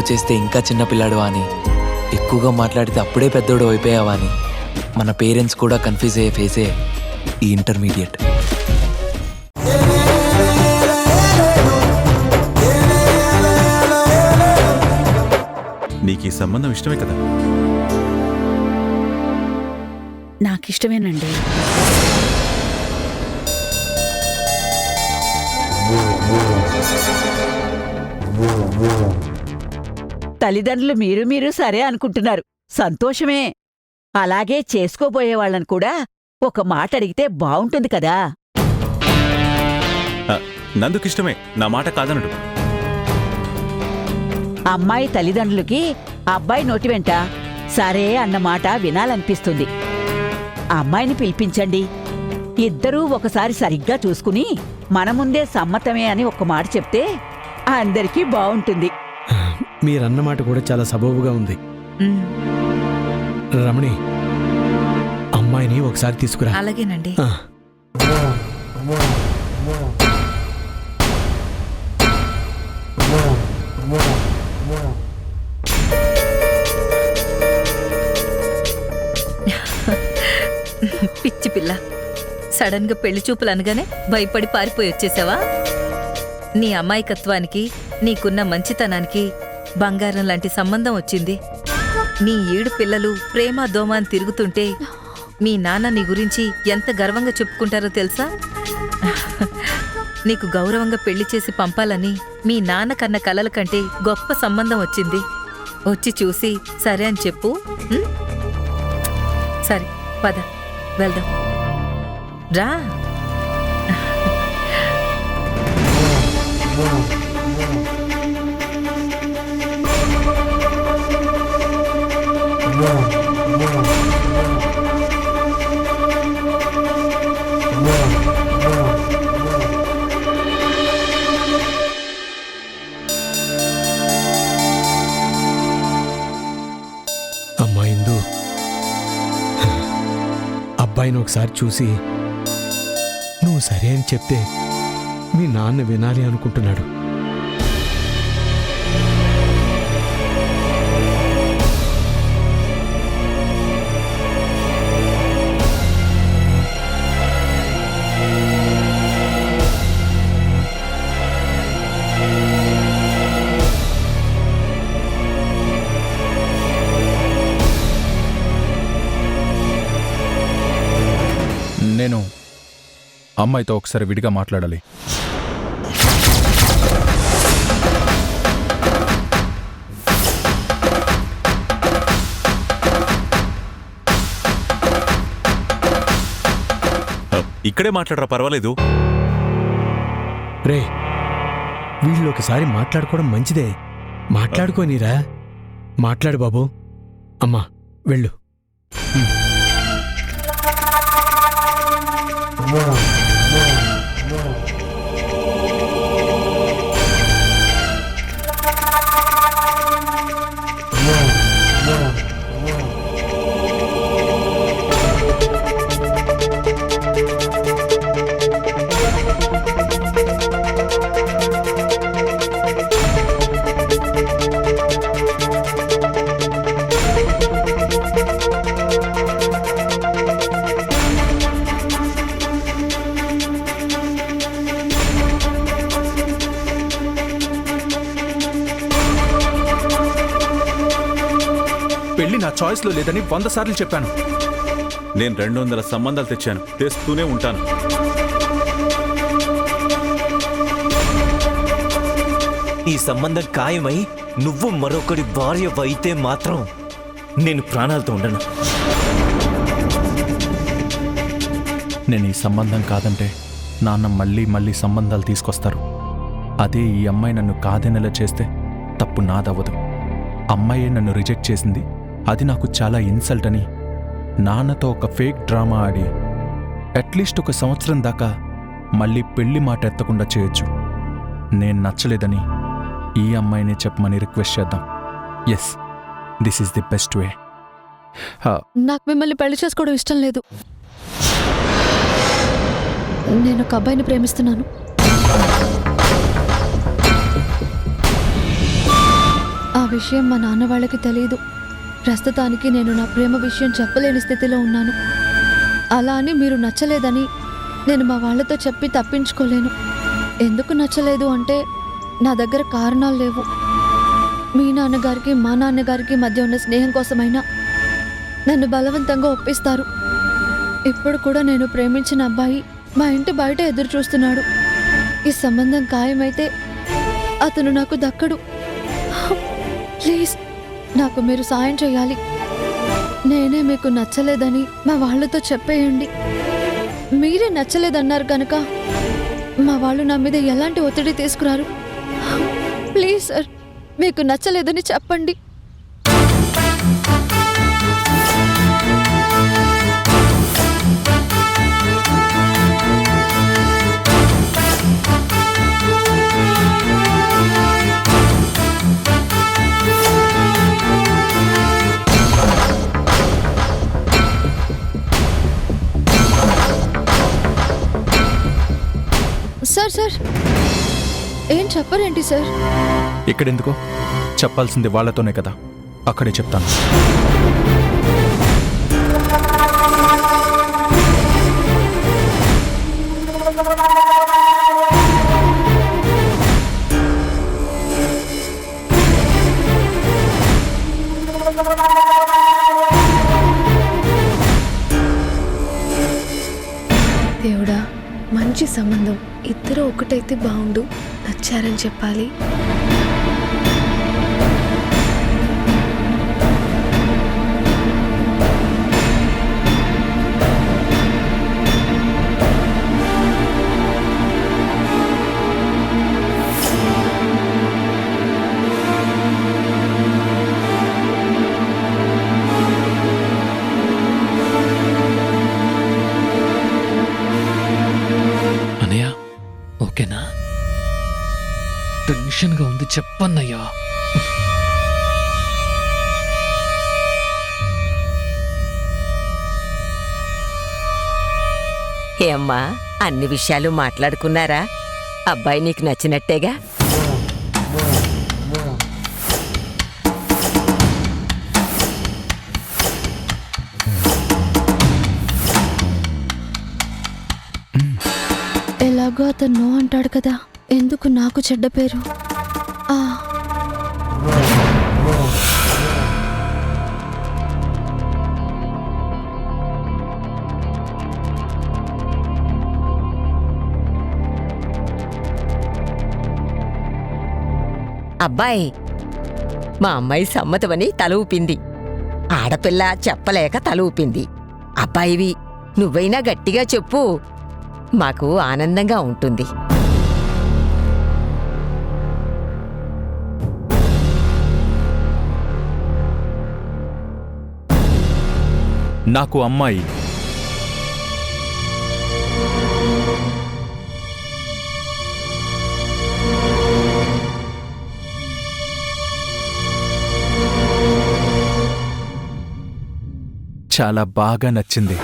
తప్పు చేస్తే ఇంకా చిన్నపిల్లాడువా అని, ఎక్కువగా మాట్లాడితే అప్పుడే పెద్దోడు అయిపోయావా అని మన పేరెంట్స్ కూడా కన్ఫ్యూజ్ అయ్యే ఫేసే ఈ ఇంటర్మీడియట్. నీకు ఈ సంబంధం ఇష్టమే కదా? నాకిష్టమేనండి. తల్లిదండ్రులు మీరు సరే అనుకుంటున్నారు, సంతోషమే. అలాగే చేసుకోబోయే వాళ్ళని కూడా ఒక మాట అడిగితే బావుంటుంది కదా. నందుకిష్టమే, నా మాట కాదనడు. అమ్మాయి తల్లిదండ్రులకి అబ్బాయి నోటి వెంట సరే అన్న మాట వినాలనిపిస్తుంది. అమ్మాయిని పిలిపించండి, ఇద్దరూ ఒకసారి సరిగ్గా చూసుకుని మన ముందే సమ్మతమే అని ఒక్క మాట చెప్తే అందరికీ బావుంటుంది. మీరన్నమాట కూడా చాలా సబబుగా ఉంది. రమణి, అమ్మాయిని ఒకసారి తీసుకురా. అలాగేనండి. పిచ్చి పిల్ల, సడన్ గా పెళ్లి చూపులు అనగానే భయపడి పారిపోయి వచ్చేసావా? నీ అమాయకత్వానికి, నీకున్న మంచితనానికి బంగారం లాంటి సంబంధం వచ్చింది. నీ 7 పిల్లలు ప్రేమ దోమ అని తిరుగుతుంటే మీ నాన్న నీ గురించి ఎంత గర్వంగా చెప్పుకుంటారో తెలుసా? నీకు గౌరవంగా పెళ్లి చేసి పంపాలని మీ నాన్న కన్న కలల కంటే గొప్ప సంబంధం వచ్చింది. వచ్చి చూసి సరే అని చెప్పు. సరే పద వెళ్దాం రా. అమ్మా ఇందు, అబ్బాయిని ఒకసారి చూసి నువ్వు సరే అని చెప్తే మీ నాన్న వినాలి అనుకుంటున్నాడు. నేను అమ్మాయితో ఒకసారి విడిగా మాట్లాడాలి. ఇక్కడే మాట్లాడరా, పర్వాలేదు. రే, వీళ్ళు ఒకసారి మాట్లాడుకోవడం మంచిదే. మాట్లాడుకోనిరా. మాట్లాడు బాబు. అమ్మా వెళ్ళు. పెళ్లి నా చాయిస్ లో లేదని 100 సార్లు చెప్పాను. నేను 200 సంబంధాలు తెచ్చాను, తెస్తూనే ఉంటాను. ఈ సంబంధం ఖాయమై నువ్వు మరొకడి భార్య అయితే మాత్రం నేను ప్రాణాలతో ఉండను. నేను ఈ సంబంధం కాదంటే నాన్న మళ్ళీ మళ్ళీ సంబంధాలు తీసుకొస్తారు. అదే ఈ అమ్మాయి నన్ను కాదనేలా చేస్తే తప్పు నాదవ్వదు. అమ్మాయే నన్ను రిజెక్ట్ చేసింది, అది నాకు చాలా ఇన్సల్ట్ అని నాన్నతో ఒక ఫేక్ డ్రామా ఆడి అట్లీస్ట్ 1 సంవత్సరం దాకా మళ్ళీ పెళ్లి మాట ఎత్తకుండా చేయొచ్చు. నేను నచ్చలేదని ఈ అమ్మాయిని చెప్పమని రిక్వెస్ట్ చేద్దాం. Yes, this is the best way. నాకు మిమ్మల్ని పెళ్లి చేసుకోవడం ఇష్టం లేదు. నేను ఒక అబ్బాయిని ప్రేమిస్తున్నాను. ఆ విషయం మా నాన్న వాళ్ళకి తెలియదు. ప్రస్తుతానికి నేను నా ప్రేమ విషయం చెప్పలేని స్థితిలో ఉన్నాను. అలా అని మీరు నచ్చలేదని నేను మా వాళ్ళతో చెప్పి తప్పించుకోలేను. ఎందుకు నచ్చలేదు అంటే నా దగ్గర కారణాలు లేవు. మీ నాన్నగారికి మా నాన్నగారికి మధ్య ఉన్న స్నేహం కోసమైనా నన్ను బలవంతంగా ఒప్పిస్తారు. ఇప్పుడు కూడా నేను ప్రేమించిన అబ్బాయి మా ఇంటి బయట ఎదురు చూస్తున్నాడు. ఈ సంబంధం ఖాయమైతే అతను నాకు దక్కడు. ప్లీజ్ నాకు మీరు సాయం చేయాలి. నేనే మీకు నచ్చలేదని మా వాళ్ళతో చెప్పేయండి. మీరే నచ్చలేదన్నారు కనుక మా వాళ్ళు నా మీద ఎలాంటి ఒత్తిడి తీసుకురారు. ప్లీజ్ సార్, మీకు నచ్చలేదని చెప్పండి. సార్ సార్ ఏం చెప్పరేంటి సార్? ఇక్కడెందుకో? చెప్పాల్సింది వాళ్ళతోనే కదా, అక్కడే చెప్తాను. దేవుడా, మంచి సంబంధం, ఇద్దరు ఒకటైతే బాగుండు. నచ్చారని చెప్పాలి. అనయ్య ఓకేనా? టెన్షన్గా ఉంది, చెప్పన్నయ్యా. ఏమ్మా, అన్ని విషయాలు మాట్లాడుకున్నారా? అబ్బాయి నీకు నచ్చినట్టేగా? ఎలాగో అతను నో అంటాడు కదా, ఎందుకు నాకు చెడ్డ పేరు? అబ్బాయి, మా అమ్మాయి సమ్మతమని తల ఊపింది. ఆడపిల్ల చెప్పలేక తల ఊపింది. అబ్బాయివి, నువ్వైనా గట్టిగా చెప్పు, మాకు ఆనందంగా ఉంటుంది. నాకు అమ్మాయి చాలా బాగా నచ్చింది.